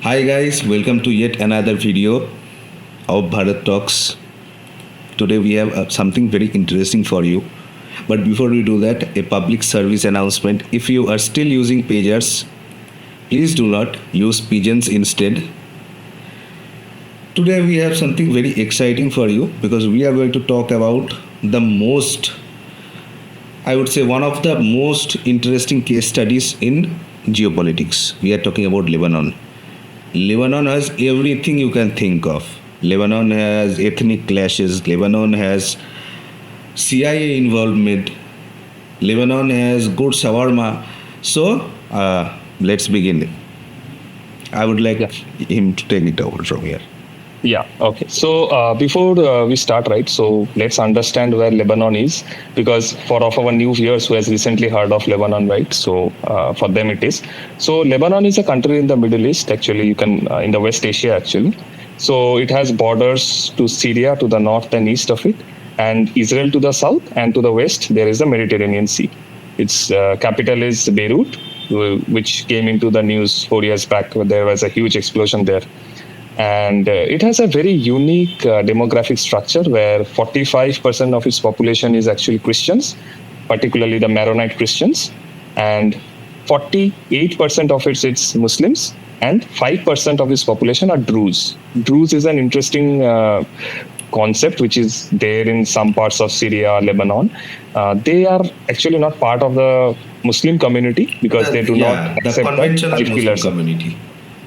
Hi guys, welcome to yet another video of Bharat Talks. Today we have something very interesting for you. But before we do that, a public service announcement. If you are still using pagers, please do not use pigeons instead. Today we have something very exciting for you because we are going to talk about I would say, one of the most interesting case studies in geopolitics. We are talking about Lebanon. Lebanon has everything you can think of. Lebanon has ethnic clashes. Lebanon has CIA involvement. Lebanon has good shawarma. So, let's begin. I would like Yeah. him to take it over from here. Yeah. Okay. So before we start, right? So let's understand where Lebanon is, because for of our new viewers who has recently heard of Lebanon, right? So for them it is. So Lebanon is a country in the Middle East. Actually, you can in the West Asia actually. So it has borders to Syria to the north and east of it, and Israel to the south, and to the west there is the Mediterranean Sea. Its capital is Beirut, which came into the news 4 years back. There was a huge explosion there. And it has a very unique demographic structure where 45% of its population is actually Christians, particularly the Maronite Christians, and 48% of it's Muslims, and 5% of its population are Druze. Druze is an interesting concept which is there in some parts of Syria, Lebanon. They are actually not part of the Muslim community because they do not The accept the conventional five Muslim pillars. community.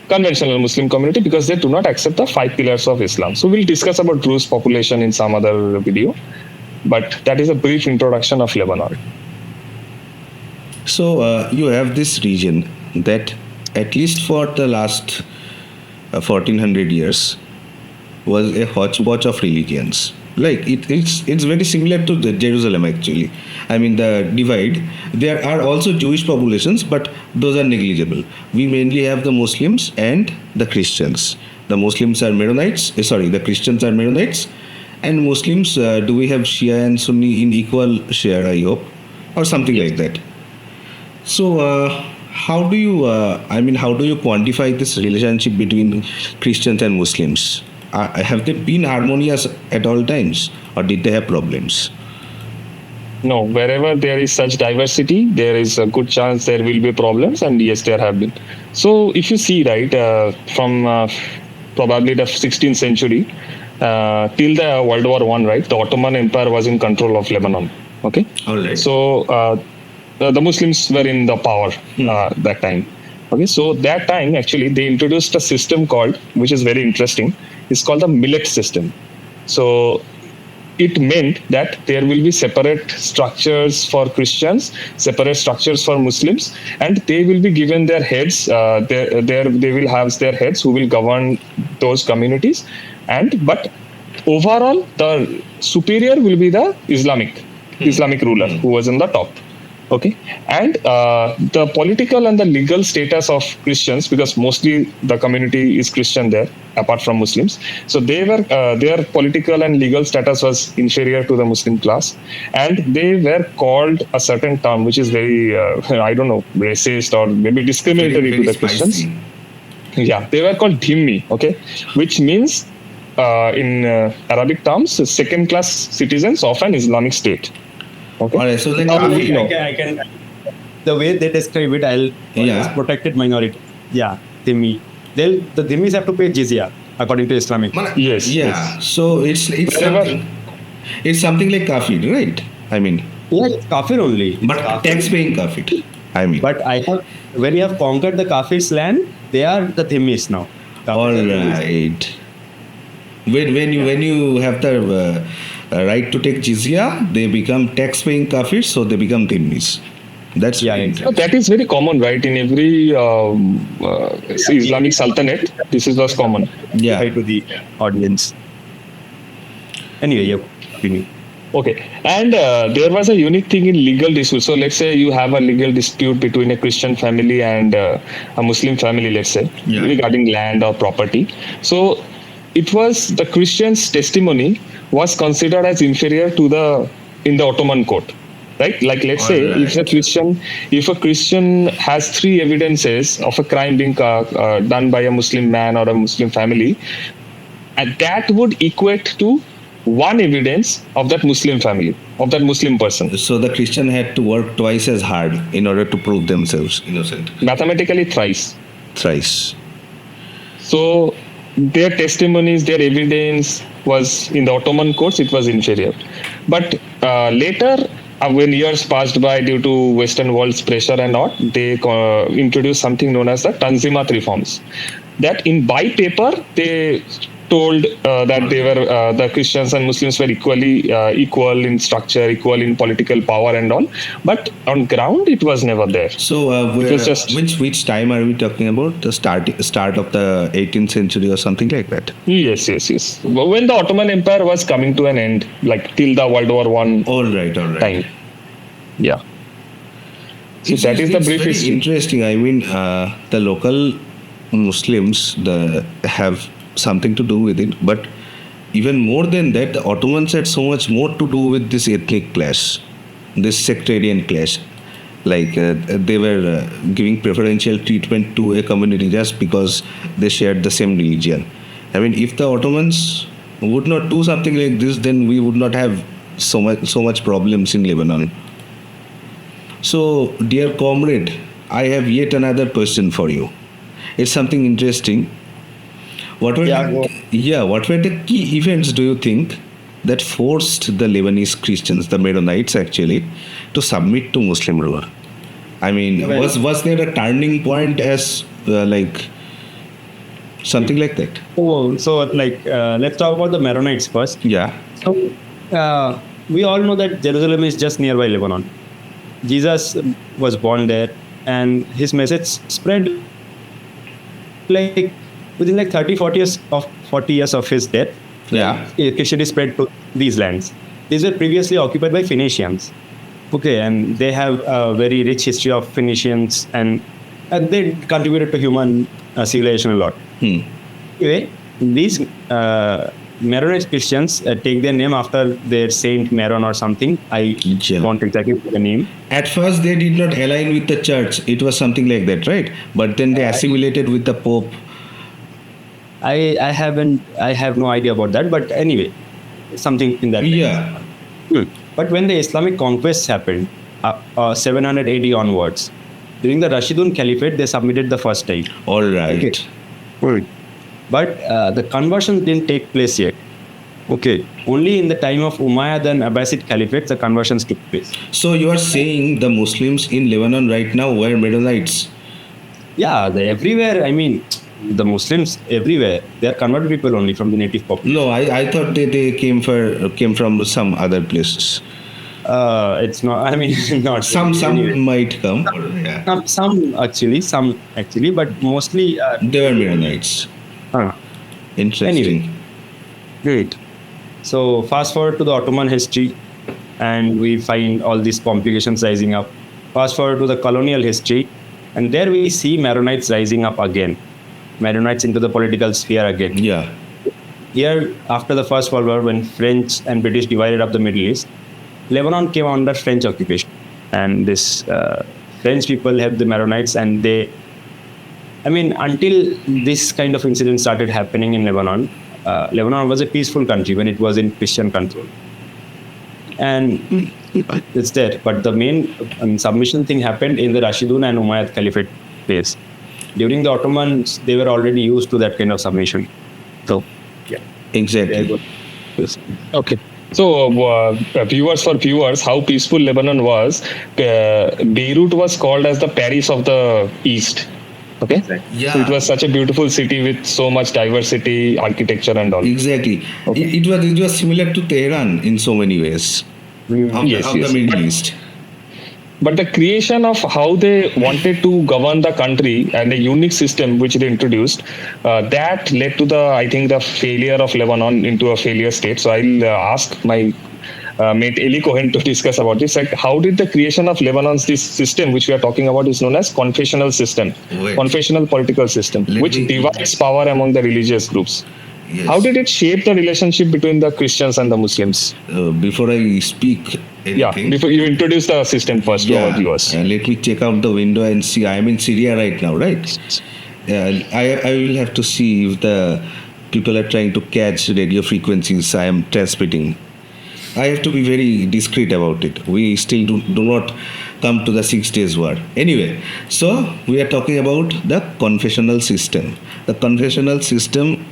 Conventional Muslim community because they do not accept the 5 pillars of Islam. So we'll discuss about Druze population in some other video, but that is a brief introduction of Lebanon. So you have this region that, at least for the last 1400 years, was a hodgepodge of religions. Like it's very similar to the Jerusalem actually. I mean the divide. There are also Jewish populations, but those are negligible. We mainly have the Muslims and the Christians. The Muslims are Maronites. The Christians are Maronites, and Muslims. Do we have Shia and Sunni in equal share? I hope, or something like that. So, how do you? How do you quantify this relationship between Christians and Muslims? Have they been harmonious at all times, or did they have problems? No, wherever there is such diversity, there is a good chance there will be problems, and yes, there have been. So if you see, right, from probably the 16th century till the World War I, right, the Ottoman Empire was in control of Lebanon. Okay, All right. so the Muslims were in the power that time. Okay, so that time actually they introduced a system called, which is very interesting. It's called the millet system. So it meant that there will be separate structures for Christians, separate structures for Muslims, and they will be given their heads. They will have their heads who will govern those communities, but overall the superior will be the Islamic ruler who was in the top. Okay, and the political and the legal status of Christians, because mostly the community is Christian there, apart from Muslims. So their political and legal status was inferior to the Muslim class, and they were called a certain term which is very I don't know, racist or maybe discriminatory Very to the Christians. spicy. Yeah, they were called dhimmi. Okay, which means in Arabic terms, second class citizens of an Islamic state. Okay. All right. So then, Now, Kafi, you know, I can. The way they describe it, Yeah. protected minority. Yeah, Dhimmi. The Dhimmis have to pay jizya according to Islamic. Yes, Yeah. yes. So Wherever- it's something like kafir, right? I mean, Yeah, it's kafir only. It's but kafir. tax-paying kafir. I mean, But when you have conquered the kafir's land, they are the Dhimmis now. all Kafirs are Dhimmis. right. When you have the right to take jizya, they become tax-paying kafirs, so they become dhimmis. That's Yeah, very exactly. So that is very common, right? In every Islamic sultanate, this is was common. Yeah. Hi to the audience. Anyway, yeah, continue. Okay, and there was a unique thing in legal dispute. So let's say you have a legal dispute between a Christian family and a Muslim family, let's say, Yeah. regarding land or property. So it was the Christian's testimony was considered as inferior to in the Ottoman court. right? Like let's say Alright. if a Christian has three evidences of a crime being done by a Muslim man or a Muslim family, and that would equate to one evidence of that Muslim family, of that Muslim person. So the Christian had to work twice as hard in order to prove themselves innocent. Mathematically thrice. Thrice. So their testimonies, their evidence was in the Ottoman courts, it was inferior. But later, when years passed by due to Western world's pressure and all, they introduced something known as the Tanzimat reforms. That in by paper, they told that they were the Christians and Muslims were equal in structure, equal in political power and all. But on ground, it was never there. So was just- which time are we talking about? The start of the 18th century or something like that? Yes. When the Ottoman Empire was coming to an end, like till the World War I All right. time. Yeah. So that is the it's brief very history. interesting. I mean, the local Muslims have something to do with it, but even more than that, the Ottomans had so much more to do with this ethnic clash, this sectarian clash. Like they were giving preferential treatment to a community just because they shared the same religion. I mean, if the Ottomans would not do something like this, then we would not have so much problems in Lebanon. So, dear comrade, I have yet another question for you. It's something interesting. What were what were the key events, do you think, that forced the Lebanese Christians, the Maronites actually, to submit to Muslim rule? I mean, was there a turning point as like something like that? Let's talk about the Maronites first. Yeah. So, we all know that Jerusalem is just nearby Lebanon. Jesus was born there, and his message spread like within like 40 years of his death. Yeah. Christianity spread to these lands. These were previously occupied by Phoenicians. Okay, and they have a very rich history of Phoenicians, and they contributed to human civilization a lot. Anyway, these Maronite Christians take their name after their Saint Maron or something. I don't exactly know the name. At first, they did not align with the church. It was something like that, right? But then they assimilated with the Pope. I have no idea about that. But anyway, something in that. Yeah. But when the Islamic conquests happened, 700 AD onwards, during the Rashidun Caliphate, they submitted the first time. All right. Okay. But the conversion didn't take place yet. Okay. Only in the time of Umayyad and Abbasid Caliphate, the conversions took place. So you are saying the Muslims in Lebanon right now were Maronites? Yeah, everywhere. I mean, the Muslims everywhere. They are converted people only from the native population. No, I thought they came from some other places. It's not. I mean, not Some anyway. might come. Yeah. Some actually, but mostly. They were Maronites. Interesting. Anyway, great. So fast forward to the Ottoman history, and we find all these complications rising up. Fast forward to the colonial history, and there we see Maronites rising up again. Maronites into the political sphere again. Yeah. Here, after the First World War, when French and British divided up the Middle East, Lebanon came under French occupation, and this French people helped the Maronites, and they. I mean, until this kind of incident started happening in Lebanon, Lebanon was a peaceful country when it was in Christian control. And it's there. But the main submission thing happened in the Rashidun and Umayyad Caliphate phase. During the Ottomans, they were already used to that kind of submission. So, yeah. Exactly. Okay. So, viewers, how peaceful Lebanon was. Beirut was called as the Paris of the East. Okay. Yeah. So it was such a beautiful city with so much diversity, architecture, and all. Exactly. Okay. It was similar to Tehran in so many ways. Of the Middle East. But the creation of how they wanted to govern the country and a unique system which they introduced, that led to the failure of Lebanon into a failure state. So I'll ask my mate Eli Cohen to discuss about this. Like, how did the creation of Lebanon's this system, which we are talking about, is known as confessional system, confessional political system, which divides power among the religious groups. Yes. How did it shape the relationship between the Christians and the Muslims? Before I speak Yeah, anything. before you introduce the system first to our viewers. Let me check out the window and see. I am in Syria right now, right? I will have to see if the people are trying to catch radio frequencies I am transmitting. I have to be very discreet about it. We still do not come to the 6 days war. Anyway, so we are talking about the confessional system. The confessional system,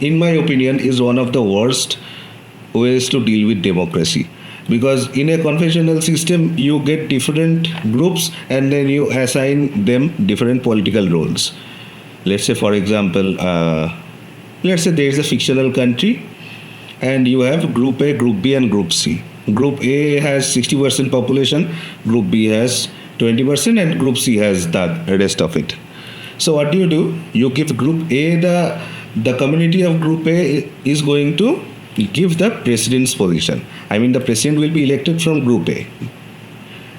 in my opinion, is one of the worst ways to deal with democracy. Because in a confessional system, you get different groups and then you assign them different political roles. Let's say, for example, let's say there is a fictional country and you have Group A, Group B, and Group C. Group A has 60% population, Group B has 20%, and Group C has the rest of it. So what do? You give Group A the community of Group A is going to give the president's position. I mean, the president will be elected from Group A,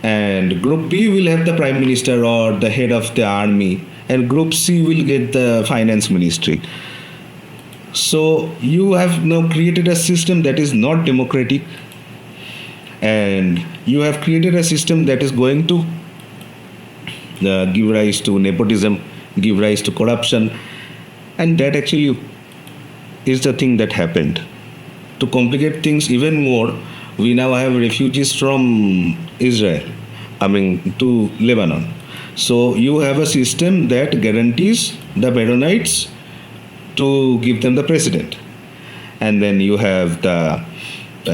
and Group B will have the prime minister or the head of the army, and Group C will get the finance ministry. So you have now created a system that is not democratic, and you have created a system that is going to give rise to nepotism, give rise to corruption, and that actually is the thing that happened. To complicate things even more, we now have refugees from Israel coming to Lebanon. So you have a system that guarantees the Maronites to give them the president, and then you have the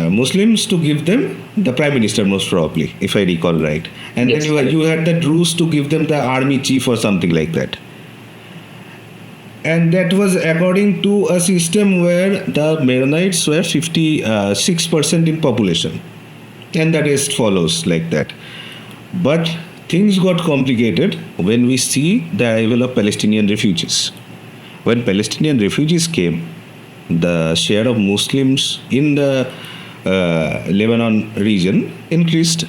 Muslims to give them the prime minister, most probably, if I recall right, and Yes. then you had the Druze to give them the army chief or something like that. And that was according to a system where the Maronites were 56% in population, and the rest follows like that. But things got complicated when we see the arrival of Palestinian refugees. When Palestinian refugees came, the share of Muslims in the Lebanon region increased.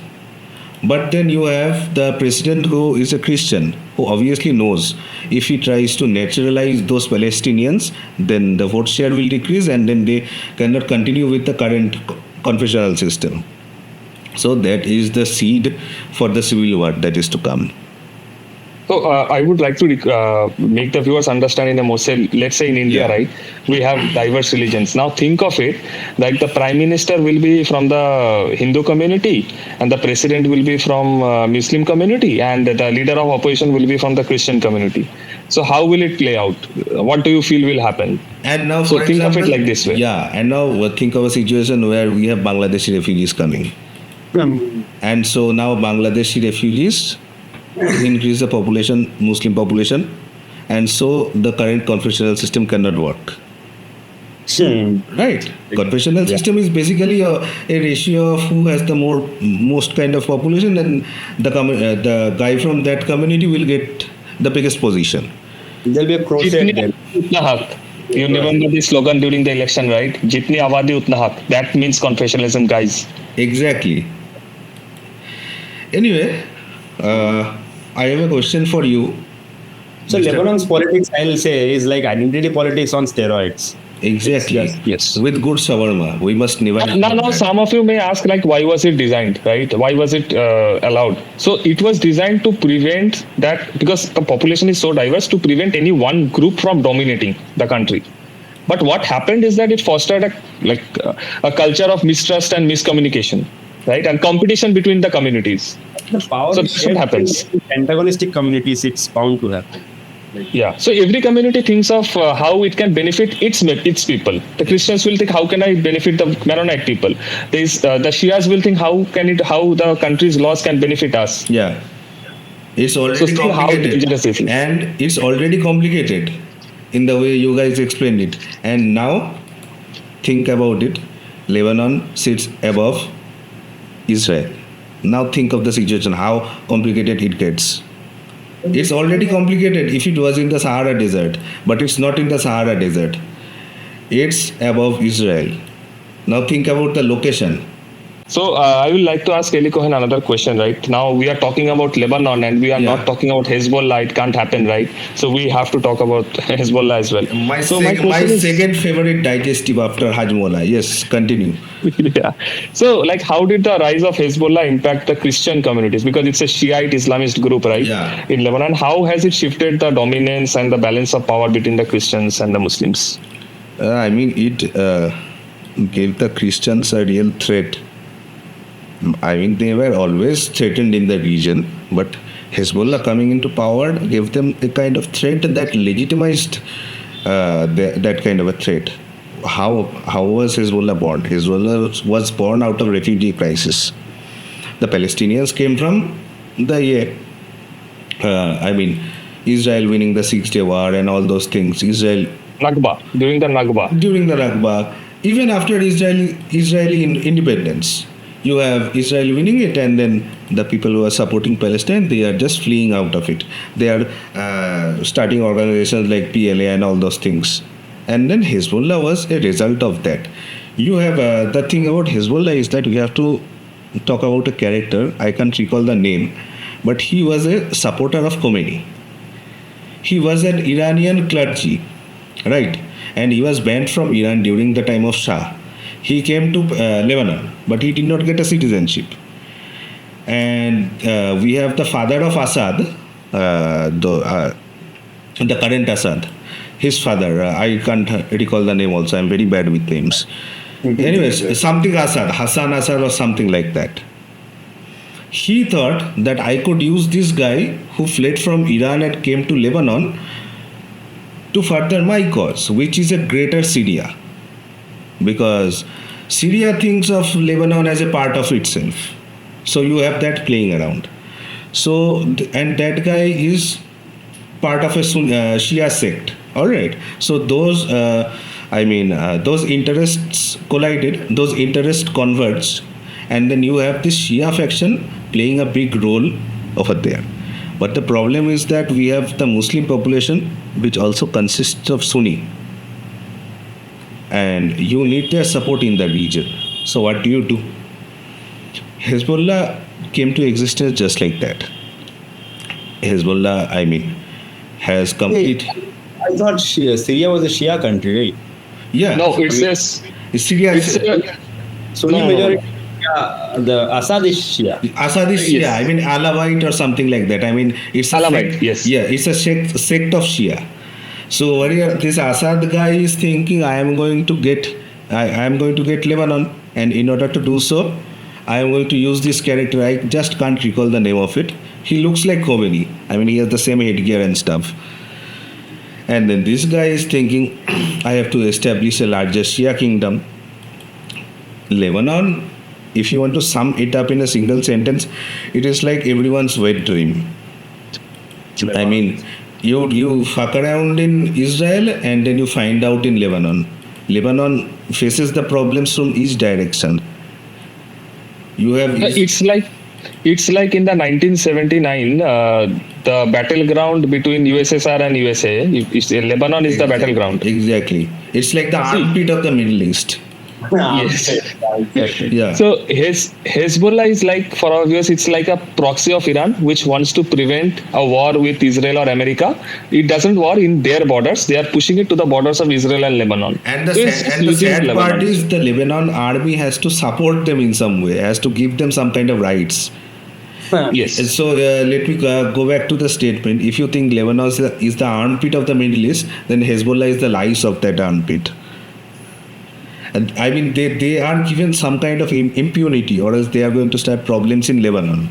But then you have the president who is a Christian, who obviously knows if he tries to naturalize those Palestinians, then the vote share will decrease and then they cannot continue with the current confessional system. So that is the seed for the civil war that is to come. So I would like to make the viewers understand in a more, say, let's say in India, Yeah. right, we have diverse religions. Now think of it like the prime minister will be from the Hindu community and the president will be from Muslim community and the leader of opposition will be from the Christian community. So how will it play out? What do you feel will happen? And now, So for think of it example, like this way. Yeah, and now think of a situation where we have Bangladeshi refugees coming. And so now Bangladeshi refugees increase the population, Muslim population, and so the current confessional system cannot work. Right. Confessional system is basically a ratio of who has the most kind of population, and the guy from that community will get the biggest position. There'll be a crusade Jitni then. utna haq. You remember the slogan during the election, right? Jitni abadi utna haq. That means confessionalism, guys. Exactly. Anyway, I have a question for you. So Mr. Lebanon's politics, I'll say, is like identity politics on steroids. Exactly. Yes. With good shawarma, we must never. Now, some of you may ask, like, why was it designed, right? Why was it allowed? So it was designed to prevent that, because the population is so diverse, to prevent any one group from dominating the country. But what happened is that it fostered a culture of mistrust and miscommunication, right? And competition between the communities. The power So is that's what happens. in antagonistic communities, it's bound to happen. Yeah. So every community thinks of how it can benefit its people. The Christians will think, how can I benefit the Maronite people? The Shias will think, how the country's laws can benefit us. Yeah. It's So already see how complicated. dangerous it is. And it's already complicated in the way you guys explained it. And now, think about it. Lebanon sits above Israel. Now think of the situation, how complicated it gets. It's already complicated if it was in the Sahara Desert, but it's not in the Sahara Desert. It's above Israel. Now think about the location. So I would like to ask Eli Cohen another question. Right now, we are talking about Lebanon, and we are Yeah. not talking about Hezbollah. It can't happen, right? So we have to talk about Hezbollah as well. So my My question is, second favorite digestive after Hajmola. Yes, continue. yeah. So, like, how did the rise of Hezbollah impact the Christian communities? Because it's a Shiite Islamist group, right? Yeah. In Lebanon, how has it shifted the dominance and the balance of power between the Christians and the Muslims? I mean, it gave the Christians a real threat. I mean, they were always threatened in the region, but Hezbollah coming into power gave them a kind of threat that legitimized that kind of a threat. How was Hezbollah born? Hezbollah was born out of refugee crisis. The Palestinians came from the I mean, Israel winning the Six-Day War and all those things. Israel Nakba, during the Nakba. during the Nakba, even after Israeli independence, you have Israel winning it, and then the people who are supporting Palestine, they are just fleeing out of it. They are starting organizations like PLA and all those things, and then Hezbollah was a result of that. You have the thing about Hezbollah is that we have to talk about a character. I can't recall the name, but he was a supporter of Khomeini. He was an Iranian clergy, right? And he was banned from Iran during the time of Shah. He came to Lebanon, but he did not get a citizenship. And we have the father of Assad, the current Assad, his father. I can't recall the name also. I'm very bad with names. Anyways, something Assad, Hassan Assad or something like that. He thought that I could use this guy who fled from Iran and came to Lebanon to further my cause, which is a greater Syria. Because Syria thinks of Lebanon as a part of itself. So you have that playing around. So, and that guy is part of a Shia sect. All right. So those, those interests collided, those interests converged, and then you have this Shia faction playing a big role over there. But the problem is that we have the Muslim population, which also consists of Sunni, and you need their support in the region. So what do? Hezbollah came to existence just like that. Hezbollah, has complete. I thought Syria was a Shia country, right? Yeah. No, it says Syria. it's Sunni No. majority. Yeah, the Assad is Shia. Assad is Shia. Yes. Alawite or something like that. It's a Alawite, sect, yes. Yeah, it's a sect of Shia. So this Assad guy is thinking, I am going to get Lebanon, and in order to do so, I am going to use this character. I just can't recall the name of it. He looks like Khomeini. He has the same headgear and stuff. And then this guy is thinking, I have to establish a larger Shia kingdom. Lebanon, if you want to sum it up in a single sentence, it is like everyone's wet dream. You fuck around in Israel and then you find out in Lebanon. Lebanon faces the problems from each direction. You have it's like in the 1979 the battleground between USSR and USA. Lebanon is the battleground. Exactly. It's like the armpit of the Middle East. Yes. Exactly. Yeah. So Hezbollah is like, for our viewers, it's like a proxy of Iran, which wants to prevent a war with Israel or America. It doesn't war in their borders. They are pushing it to the borders of Israel and Lebanon. And the So it's sad using part Lebanon. is the Lebanon army has to support them in some way, has to give them some kind of rights. Yes. And so let me go back to the statement. If you think Lebanon is the armpit of the Middle East, then Hezbollah is the lice of that armpit. And they are given some kind of impunity, or else they are going to start problems in Lebanon.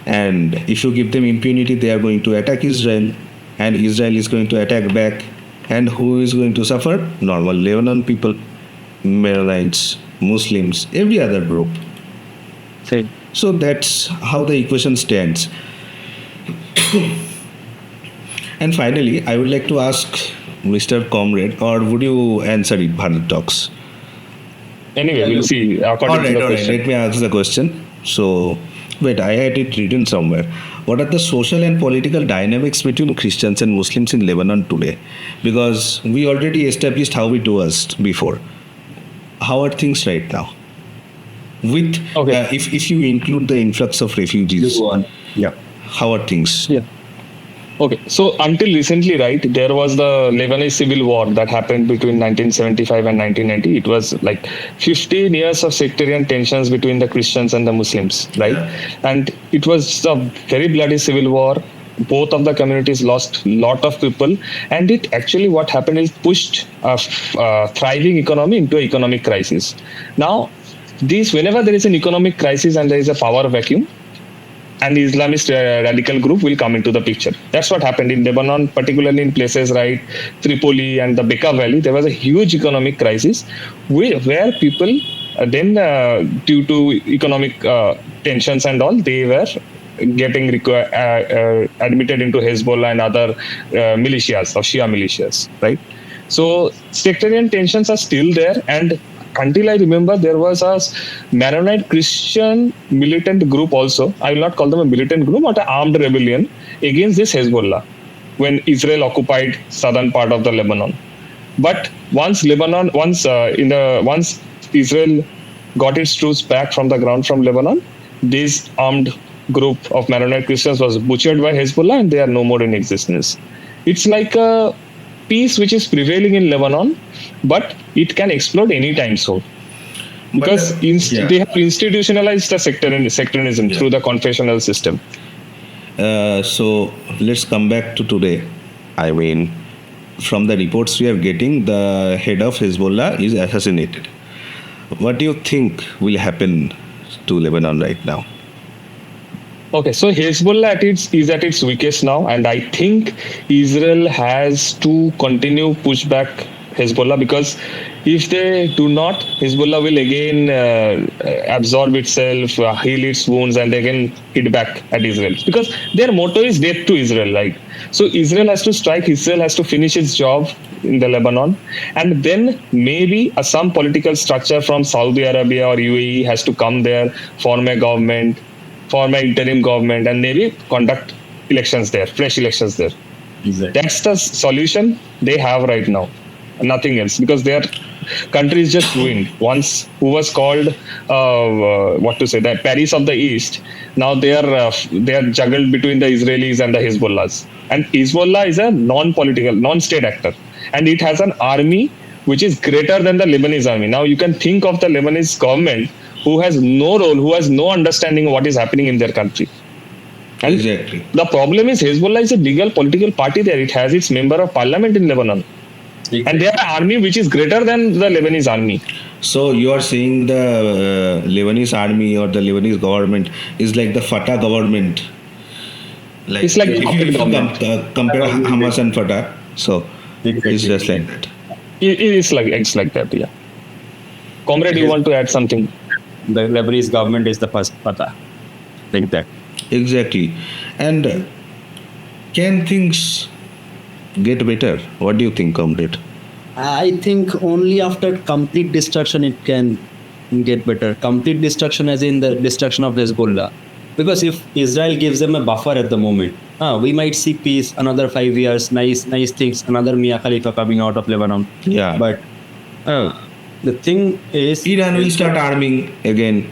And if you give them impunity, they are going to attack Israel, and Israel is going to attack back. And who is going to suffer? Normal Lebanon people, Maronites, Muslims, every other group. Same. So that's how the equation stands. And finally, I would like to ask Mr. Comrade, or would you answer it, Bharat Talks? Anyway, we'll see according All to right, the all right. question. Let me answer the question. So, wait, I had it written somewhere. What are the social and political dynamics between Christians and Muslims in Lebanon today? Because we already established how it was before. How are things right now? With Okay. if you include the influx of refugees, Go on. Yeah. how are things? Yeah. Okay, so until recently, right, there was the Lebanese civil war that happened between 1975 and 1990. It was like 15 years of sectarian tensions between the Christians and the Muslims, right? Yeah. And it was a very bloody civil war. Both of the communities lost lot of people, and it actually what happened is pushed a thriving economy into an economic crisis. Now, whenever there is an economic crisis and there is a power vacuum, an Islamist radical group will come into the picture. That's what happened in Lebanon, particularly in places like Tripoli and the Bekaa Valley. There was a huge economic crisis where people due to economic tensions and all, they were getting admitted into Hezbollah and other militias or Shia militias, right? So sectarian tensions are still there, and until I remember, there was a Maronite Christian militant group also. I will not call them a militant group, but an armed rebellion against this Hezbollah when Israel occupied southern part of the Lebanon. But once Israel got its troops back from the ground from Lebanon, this armed group of Maronite Christians was butchered by Hezbollah, and they are no more in existence. It's like a peace which is prevailing in Lebanon, but it can explode anytime soon. Because they have institutionalized the sectarianism through the confessional system. So let's come back to today. I mean, from the reports we are getting, the head of Hezbollah is assassinated. What do you think will happen to Lebanon right now? Okay, so Hezbollah is at its weakest now, and I think Israel has to continue push back Hezbollah, because if they do not, Hezbollah will again absorb itself, heal its wounds, and again hit back at Israel. Because their motto is death to Israel, right? So Israel has to strike, Israel has to finish its job in the Lebanon, and then maybe some political structure from Saudi Arabia or UAE has to come there, form a government, form an interim government, and maybe conduct elections there, fresh elections there. Exactly. That's the solution they have right now. Nothing else, because their country is just ruined. Once, who was called the Paris of the East, now they are juggled between the Israelis and the Hezbollahs. And Hezbollah is a non-political, non-state actor, and it has an army which is greater than the Lebanese army. Now you can think of the Lebanese government, who has no role, who has no understanding of what is happening in their country. And exactly. The problem is Hezbollah is a legal political party there. It has its member of parliament in Lebanon. Exactly. And they have an army which is greater than the Lebanese army. So you are saying the Lebanese army or the Lebanese government is like the Fatah government. Like, it's like if you compare Hamas and Fatah, so it's just like that. It's like that, yeah. Comrade, you want to add something? The Lebanese government is the first Fatah. Like that. Exactly. And can things get better? What do you think, comrade? I think only after complete destruction it can get better. Complete destruction as in the destruction of Hezbollah. Because if Israel gives them a buffer at the moment, we might see peace, another 5 years, nice things, another Mia Khalifa coming out of Lebanon. Yeah. But the thing is, Iran will start arming again.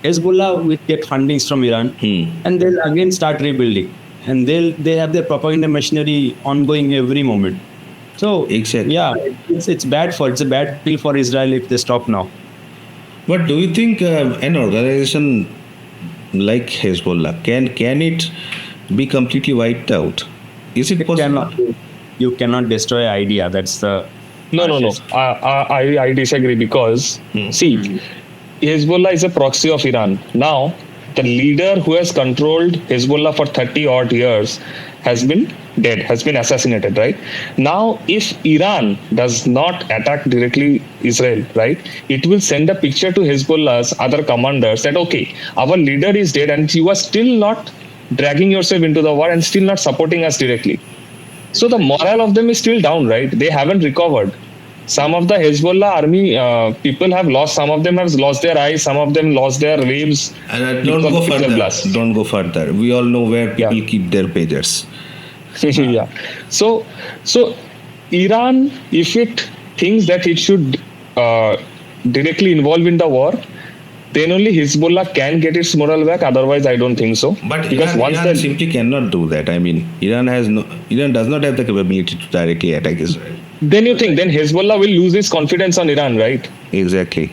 Hezbollah will get fundings from Iran, and they'll again start rebuilding. And they have their propaganda machinery ongoing every moment. So exactly. Yeah, it's a bad deal for Israel if they stop now. But do you think an organization like Hezbollah can it be completely wiped out? Is it possible? You cannot destroy an idea. That's the No. I disagree, because see, Hezbollah is a proxy of Iran. Now, the leader who has controlled Hezbollah for 30 odd years has been dead, has been assassinated, right? Now, if Iran does not attack directly Israel, right, it will send a picture to Hezbollah's other commanders that, okay, our leader is dead and you are still not dragging yourself into the war and still not supporting us directly. So the morale of them is still down, right? They haven't recovered. Some of the Hezbollah army people have lost, some of them have lost their eyes, some of them lost their ribs. And don't go further. Don't go further. We all know where people keep their pagers. Yeah. So Iran, if it thinks that it should directly involve in the war, then only Hezbollah can get its morale back. Otherwise, I don't think so. But because once Iran simply cannot do that. I mean, Iran does not have the capability to directly attack Israel. then you think then Hezbollah will lose its confidence on Iran, right? Exactly.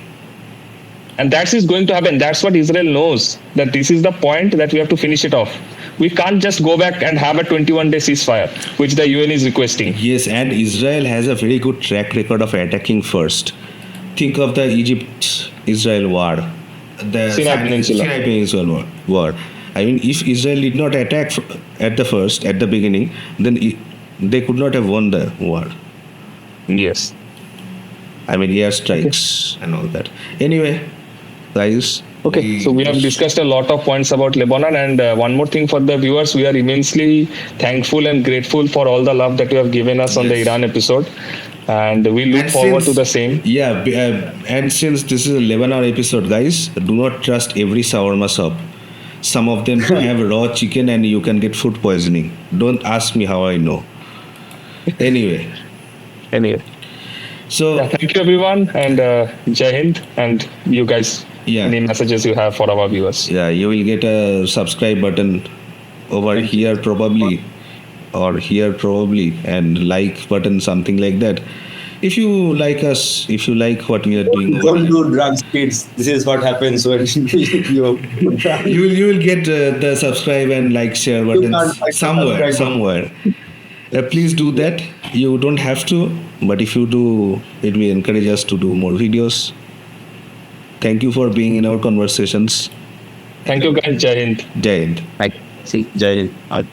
And that is going to happen. That's what Israel knows, that this is the point that we have to finish it off. We can't just go back and have a 21-day ceasefire, which the UN is requesting. Yes, and Israel has a very good track record of attacking first. Think of the Egypt-Israel war, the Sinai Peninsula. war. I mean, if Israel did not attack at the beginning, then they could not have won the war. Yes. I mean, airstrikes and all that. Anyway, guys. Okay, so we have discussed a lot of points about Lebanon, and one more thing for the viewers, we are immensely thankful and grateful for all the love that you have given us on the Iran episode, and we look forward to the same. Yeah, and since this is a Lebanon episode, guys, do not trust every shawarma shop. Some of them have raw chicken and you can get food poisoning. Don't ask me how I know. Anyway. So Thank you everyone, and Jai Hind, and you guys, any messages you have for our viewers? Yeah, you will get a subscribe button over here probably, or here probably, and like button, something like that. If you like us, if you like what we are doing, Don't do drugs, kids. This is what happens when you will get the subscribe and like share buttons somewhere. Please do that. You don't have to, but if you do, it will encourage us to do more videos. Thank you for being in our conversations. Thank you guys. Jai Hind. Jai Hind. See, Jai Hind.